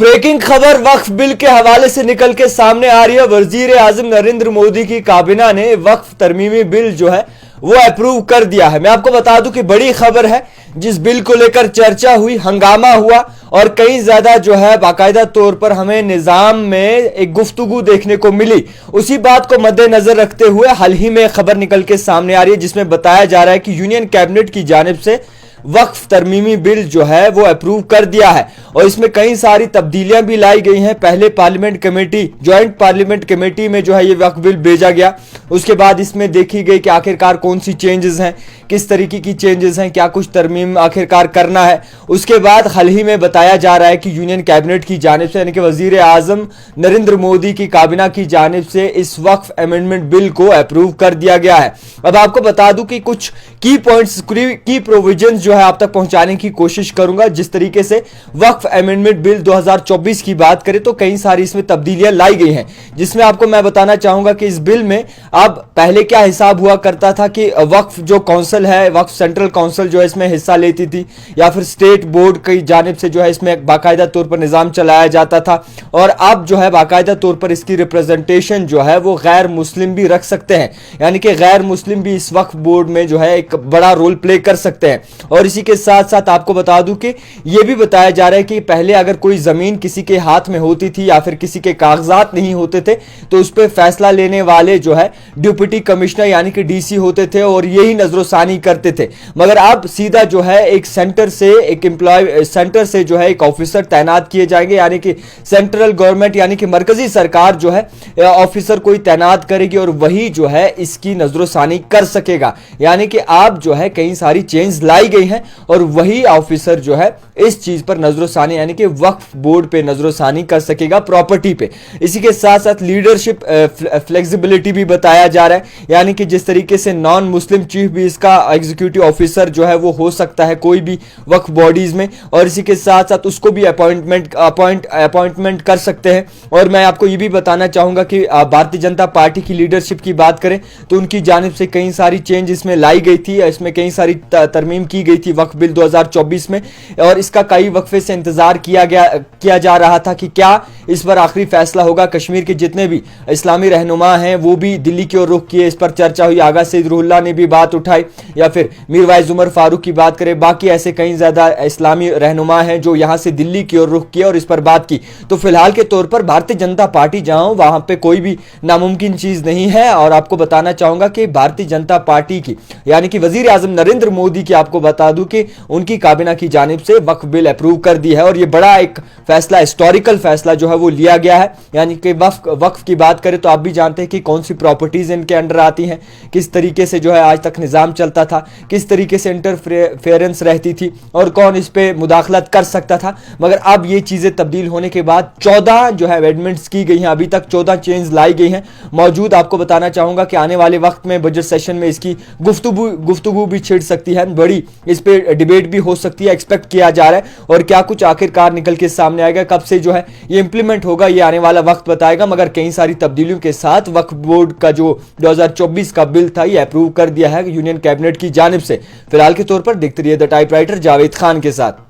Breaking खबर वक्फ bill के हवाले से निकल के सामने आ रही है। वजीर आजम नरेंद्र मोदी की काबीना ने वक्फ तरमीमी बिल जो है वो अप्रूव कर दिया है। मैं आपको बता दूं कि बड़ी खबर है, जिस बिल को लेकर चर्चा हुई, हंगामा हुआ और कई ज्यादा जो है बाकायदा तौर पर हमें निजाम में एक गुफ्तगू देखने को मिली। उसी बात को मद्देनजर रखते हुए हाल ही में खबर निकल के सामने आ रही है, जिसमें बताया जा रहा है कि यूनियन कैबिनेट की जानिब से वक्फ तरमीमी बिल जो है वो अप्रूव कर दिया है और इसमें कई सारी तब्दीलियां भी लाई गई हैं। पहले parliament committee, joint parliament committee में जो है ये वक्फ बिल भेजा गया। उसके बाद इसमें देखी गई कि आखिरकार कौन सी चेंजेस हैं, किस तरीके की चेंजेस हैं, क्या कुछ तरमीम आखिरकार करना है। उसके बाद हाल ही में बताया जा रहा है कि यूनियन कैबिनेट की जानिब से यानी कि वजीर आजम नरेंद्र मोदी की काबीना की जानिब से इस वक्फ अमेंडमेंट बिल को अप्रूव कर दिया गया है। अब आपको बता दूं कि कुछ की पॉइंट्स, की प्रोविजंस जो है आप तक पहुंचाने की कोशिश करूंगा। जिस तरीके से वक्फ अमेंडमेंट बिल 2024 की बात करें तो कई सारी इसमें तब्दीलियां लाई गई हैं, जिसमें आपको मैं बताना चाहूंगा कि इस बिल में अब पहले क्या हिसाब हुआ करता था कि वक्फ जो काउंसिल है, वक्फ सेंट्रल काउंसिल जो है इसमें हिस्सा लेती थी या फिर स्टेट बोर्ड की जानिब से जो है इसमें बाकायदा तौर पर निजाम चलाया जाता था। और अब जो है बाकायदा तौर पर इसकी रिप्रेजेंटेशन जो है वो गैर मुस्लिम भी रख सकते हैं, यानी कि गैर मुस्लिम भी इस वक्फ बोर्ड में जो है एक बड़ा रोल प्ले कर सकते हैं। और इसी के साथ साथ आपको बता दूं कि यह भी बताया जा रहा है कि पहले अगर कोई जमीन किसी के हाथ में होती थी या फिर किसी के कागजात नहीं होते थे तो उस पर फैसला लेने वाले जो है डिप्टी कमिश्नर यानी कि डीसी होते थे और यही नजरोसानी करते थे। मगर अब सीधा जो है एक सेंटर से एक एम्प्लॉय, सेंटर से जो है एक ऑफिसर तैनात किए जाएंगे, यानी कि सेंट्रल गवर्नमेंट यानी कि मरकजी सरकार जो है ऑफिसर कोई तैनात करेगी और वही जो है इसकी नजरोसानी कर सकेगा। यानी कि आप जो है कई सारी चेंज लाई गई हैं और वही ऑफिसर जो है इस चीज पर नजरोसानी यानी कि वक्फ बोर्ड पे नजरोसानी कर सकेगा, प्रॉपर्टी पे। इसी के साथ साथ लीडरशिप फ्लेक्सिबिलिटी भी बताया जा रहा है, यानी कि जिस तरीके से नॉन मुस्लिम चीफ भी इसका एग्जीक्यूटिव ऑफिसर जो है वो हो सकता है कोई भी वक्फ बॉडीज में, और इसी के साथ साथ उसको भी अपॉइंटमेंट कर सकते हैं। और मैं आपको ये भी बताना चाहूंगा कि भारतीय जनता पार्टी की लीडरशिप की बात करें तो उनकी जानिब से कई सारी चेंज इसमें लाई गई थी, इसमें कई सारी तरमीम की गई थी वक्फ बिल 2024 में, और इसका कई वक्फे से इंतजार किया जा रहा था कि क्या इस पर आखिरी फैसला होगा। कश्मीर के जितने भी इस्लामी रहनुमा हैं वो भी दिल्ली की ओर रुख किए, इस पर चर्चा हुई। आगा सईद रुहुल्लाह ने भी बात उठाई, या फिर मीरवाइज उमर फारूक की बात करें, बाकी ऐसे कई ज्यादा इस्लामी रहनुमा हैं जो यहां से दिल्ली की ओर रुख किए और इस पर बात की। तो फिलहाल के तौर पर भारतीय जनता पार्टी जहां हो वहां पे कोई भी नामुमकिन चीज नहीं है। और आपको बताना चाहूंगा कि भारतीय जनता पार्टी की यानी कि वजीर आजम नरेंद्र मोदी की आपको बता दूं कि उनकी काबीना की जानिब से वक्फ बिल अप्रूव कर दी है और ये बड़ा एक फैसला, हिस्टोरिकल फैसला जो है वो लिया गया है। यानी कि वक्फ की बात करें तो आप भी जानते हैं कि कौन सी प्रॉपर्टीज इनके अंडर आती हैं, किस तरीके से जो है आज तक निजाम चलता था, किस तरीके से इंटरफेरेंस रहती थी और कौन इस पे मुदाखलत कर सकता था। मगर अब ये चीजें तब्दील होने के बाद 14 जो है अमेंडमेंट्स की गई हैं, अभी तक 14 चेंज लाई गई हैं। मौजूद आपको बताना चाहूंगा कि आने वाले वक्त में बजट सेशन में इसकी गुफ्तगू भी छिड़ सकती है, बड़ी इस पे डिबेट भी हो सकती है, एक्सपेक्ट किया जा रहा है। और क्या कुछ आखिरकार निकल के सामने आएगा, कब से जो है ये इंप्लीमेंट होगा, ये आने वाला वक्त बताएगा। मगर कई सारी तब्दीलियों के साथ वक्फ बोर्ड का जो 2024 का बिल था ये अप्रूव कर दिया है यूनियन कैबिनेट की जानिब से। फिलहाल के तौर पर देखते रहिए द टाइपराइटर जावेद खान के साथ।